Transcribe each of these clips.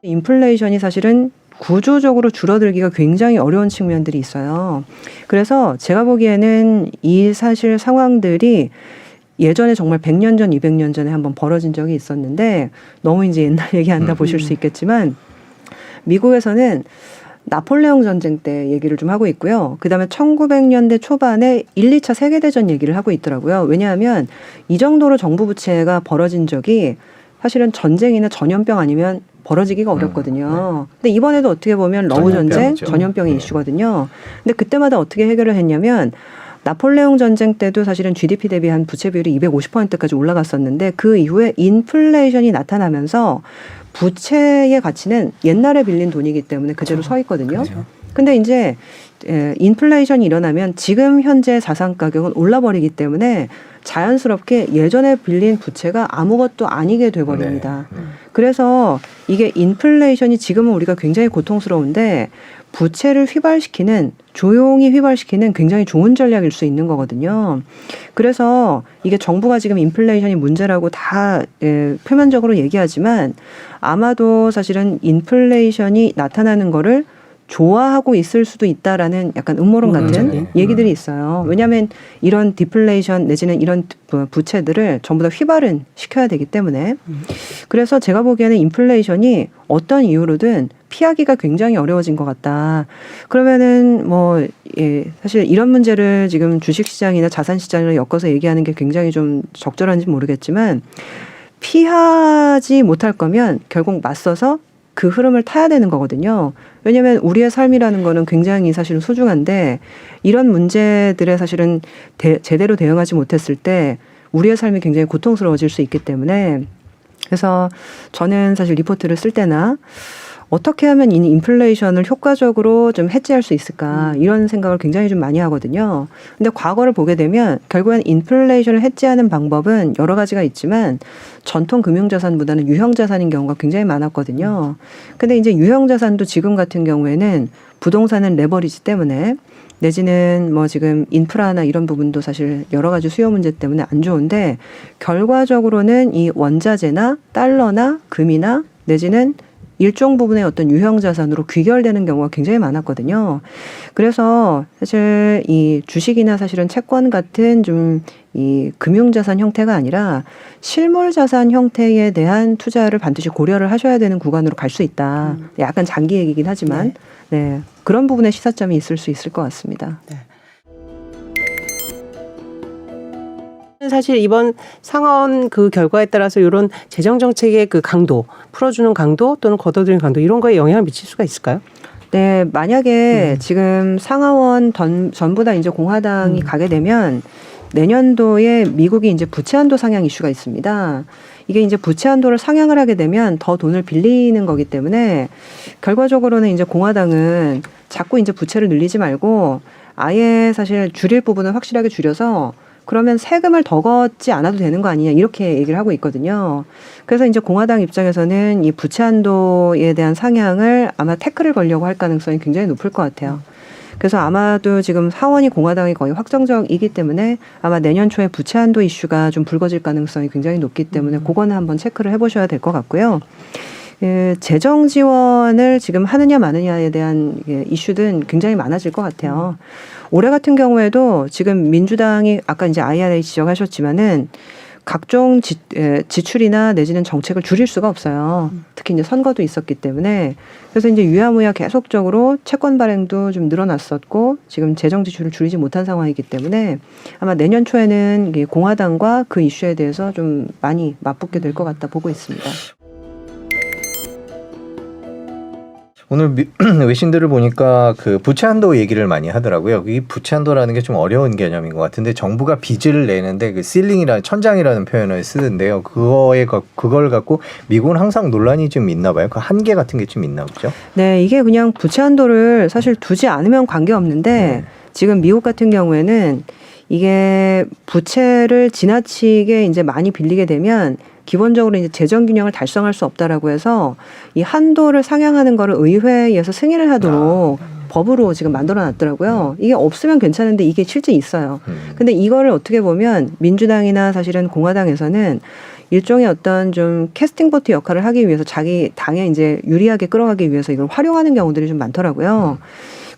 인플레이션이 사실은 구조적으로 줄어들기가 굉장히 어려운 측면들이 있어요. 그래서 제가 보기에는 이 사실 상황들이 예전에 정말 100년 전, 200년 전에 한번 벌어진 적이 있었는데 너무 이제 옛날 얘기한다 보실 수 있겠지만 미국에서는 나폴레옹 전쟁 때 얘기를 좀 하고 있고요. 그다음에 1900년대 초반에 1, 2차 세계대전 얘기를 하고 있더라고요. 왜냐하면 이 정도로 정부 부채가 벌어진 적이 사실은 전쟁이나 전염병 아니면 벌어지기가 어렵거든요. 근데 이번에도 어떻게 보면 러우 전쟁, 전염병이 이슈거든요. 근데 그때마다 어떻게 해결을 했냐면 나폴레옹 전쟁 때도 사실은 GDP 대비 한 부채 비율이 250%까지 올라갔었는데 그 이후에 인플레이션이 나타나면서 부채의 가치는 옛날에 빌린 돈이기 때문에 그대로 서 있거든요. 근데 이제 인플레이션이 일어나면 지금 현재 자산 가격은 올라버리기 때문에 자연스럽게 예전에 빌린 부채가 아무것도 아니게 돼버립니다. 그래서 이게 인플레이션이 지금은 우리가 굉장히 고통스러운데 부채를 휘발시키는 조용히 휘발시키는 굉장히 좋은 전략일 수 있는 거거든요. 그래서 이게 정부가 지금 인플레이션이 문제라고 다 표면적으로 얘기하지만 아마도 사실은 인플레이션이 나타나는 거를 좋아하고 있을 수도 있다라는 약간 음모론 같은 얘기들이 있어요. 왜냐하면 이런 디플레이션 내지는 이런 부채들을 전부 다 휘발은 시켜야 되기 때문에 그래서 제가 보기에는 인플레이션이 어떤 이유로든 피하기가 굉장히 어려워진 것 같다. 그러면은 뭐 사실 이런 문제를 지금 주식시장이나 자산시장을 엮어서 얘기하는 게 굉장히 좀 적절한지 모르겠지만 피하지 못할 거면 결국 맞서서 그 흐름을 타야 되는 거거든요. 왜냐하면 우리의 삶이라는 거는 굉장히 사실은 소중한데 이런 문제들에 사실은 제대로 대응하지 못했을 때 우리의 삶이 굉장히 고통스러워질 수 있기 때문에 그래서 저는 사실 리포트를 쓸 때나 어떻게 하면 이 인플레이션을 효과적으로 좀 해지할 수 있을까 이런 생각을 굉장히 좀 많이 하거든요. 근데 과거를 보게 되면 결국엔 인플레이션을 해지하는 방법은 여러 가지가 있지만 전통 금융자산보다는 유형자산인 경우가 굉장히 많았거든요. 근데 이제 유형자산도 지금 같은 경우에는 부동산은 레버리지 때문에 내지는 뭐 지금 인프라나 이런 부분도 사실 여러 가지 수요 문제 때문에 안 좋은데 결과적으로는 이 원자재나 달러나 금이나 내지는 일정 부분의 어떤 유형 자산으로 귀결되는 경우가 굉장히 많았거든요. 그래서 사실 이 주식이나 사실은 채권 같은 좀 이 금융자산 형태가 아니라 실물자산 형태에 대한 투자를 반드시 고려를 하셔야 되는 구간으로 갈 수 있다. 약간 장기 얘기긴 하지만 네, 그런 부분에 시사점이 있을 수 있을 것 같습니다. 네. 사실 이번 상원 그 결과에 따라서 이런 재정 정책의 그 강도, 풀어주는 강도 또는 걷어들이는 강도 이런 거에 영향을 미칠 수가 있을까요? 네, 만약에 지금 상하원 전부 다 이제 공화당이 가게 되면 내년도에 미국이 이제 부채 한도 상향 이슈가 있습니다. 이게 이제 부채 한도를 상향을 하게 되면 더 돈을 빌리는 거기 때문에 결과적으로는 이제 공화당은 자꾸 이제 부채를 늘리지 말고 아예 사실 줄일 부분은 확실하게 줄여서 그러면 세금을 더 걷지 않아도 되는 거 아니냐 이렇게 얘기를 하고 있거든요. 그래서 이제 공화당 입장에서는 이 부채 한도에 대한 상향을 아마 태클을 걸려고 할 가능성이 굉장히 높을 것 같아요. 그래서 아마도 지금 하원이 공화당이 거의 확정적이기 때문에 아마 내년 초에 부채 한도 이슈가 좀 불거질 가능성이 굉장히 높기 때문에 그거는 한번 체크를 해보셔야 될 것 같고요. 재정 지원을 지금 하느냐 마느냐에 대한 이슈든 굉장히 많아질 것 같아요. 올해 같은 경우에도 지금 민주당이 아까 이제 IRA 지적하셨지만은 각종 지출이나 내지는 정책을 줄일 수가 없어요. 특히 이제 선거도 있었기 때문에 그래서 이제 유야무야 계속적으로 채권 발행도 좀 늘어났었고 지금 재정 지출을 줄이지 못한 상황이기 때문에 아마 내년 초에는 공화당과 그 이슈에 대해서 좀 많이 맞붙게 될 것 같다 보고 있습니다. 오늘 외신들을 보니까 그 부채 한도 얘기를 많이 하더라고요. 이 부채 한도라는 게 좀 어려운 개념인 것 같은데 정부가 빚을 내는데 그 실링이라는 천장이라는 표현을 쓰는데요. 그걸 갖고 미국은 항상 논란이 좀 있나 봐요. 그 한계 같은 게 좀 있나 보죠. 네, 이게 그냥 부채 한도를 사실 두지 않으면 관계없는데 지금 미국 같은 경우에는 이게 부채를 지나치게 이제 많이 빌리게 되면 기본적으로 이제 재정 균형을 달성할 수 없다라고 해서 이 한도를 상향하는 거를 의회에서 승인을 하도록 법으로 지금 만들어 놨더라고요. 이게 없으면 괜찮은데 이게 실제 있어요. 근데 이거를 어떻게 보면 민주당이나 사실은 공화당에서는 일종의 어떤 좀 캐스팅 보트 역할을 하기 위해서 자기 당에 이제 유리하게 끌어가기 위해서 이걸 활용하는 경우들이 좀 많더라고요.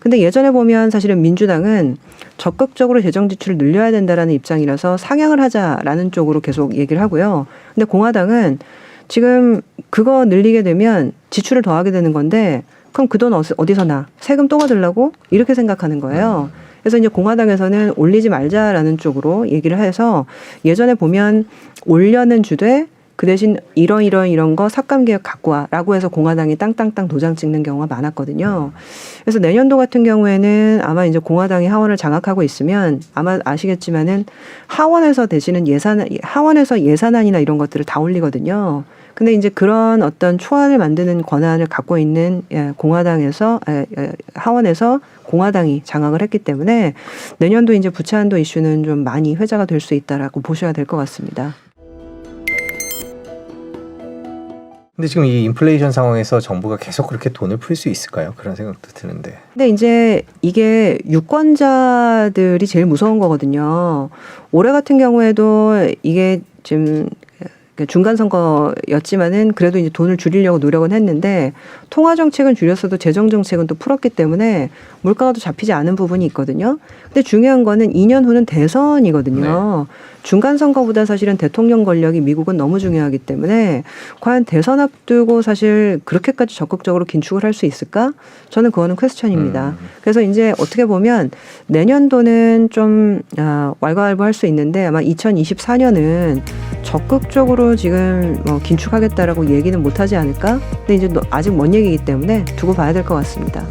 근데 예전에 보면 사실은 민주당은 적극적으로 재정 지출을 늘려야 된다라는 입장이라서 상향을 하자라는 쪽으로 계속 얘기를 하고요. 근데 공화당은 지금 그거 늘리게 되면 지출을 더하게 되는 건데 그럼 그 돈 어디서 나? 세금 또 받으려고? 이렇게 생각하는 거예요. 그래서 이제 공화당에서는 올리지 말자라는 쪽으로 얘기를 해서 예전에 보면 올려는 주되 그 대신 이런 거 삭감개혁 갖고 와라고 해서 공화당이 땅땅땅 도장 찍는 경우가 많았거든요. 그래서 내년도 같은 경우에는 아마 이제 공화당이 하원을 장악하고 있으면 아마 아시겠지만은 하원에서 예산안이나 이런 것들을 다 올리거든요. 근데 이제 그런 어떤 초안을 만드는 권한을 갖고 있는 하원에서 공화당이 장악을 했기 때문에 내년도 이제 부채 한도 이슈는 좀 많이 회자가 될 수 있다라고 보셔야 될 것 같습니다. 근데 지금 이 인플레이션 상황에서 정부가 계속 그렇게 돈을 풀 수 있을까요? 그런 생각도 드는데. 근데 이제 이게 유권자들이 제일 무서운 거거든요. 올해 같은 경우에도 이게 지금 중간 선거였지만은 그래도 이제 돈을 줄이려고 노력은 했는데 통화 정책은 줄였어도 재정 정책은 또 풀었기 때문에 물가가 또 잡히지 않은 부분이 있거든요. 근데 중요한 거는 2년 후는 대선이거든요. 중간 선거보다 사실은 대통령 권력이 미국은 너무 중요하기 때문에 과연 대선 앞두고 사실 그렇게까지 적극적으로 긴축을 할 수 있을까? 저는 그거는 퀘스천입니다. 그래서 이제 어떻게 보면 내년도는 좀 왈가왈부할 수 있는데 아마 2024년은 적극적으로 지금 긴축하겠다라고 얘기는 못하지 않을까? 근데 이제 아직 먼 얘기이기 때문에 두고 봐야 될 것 같습니다.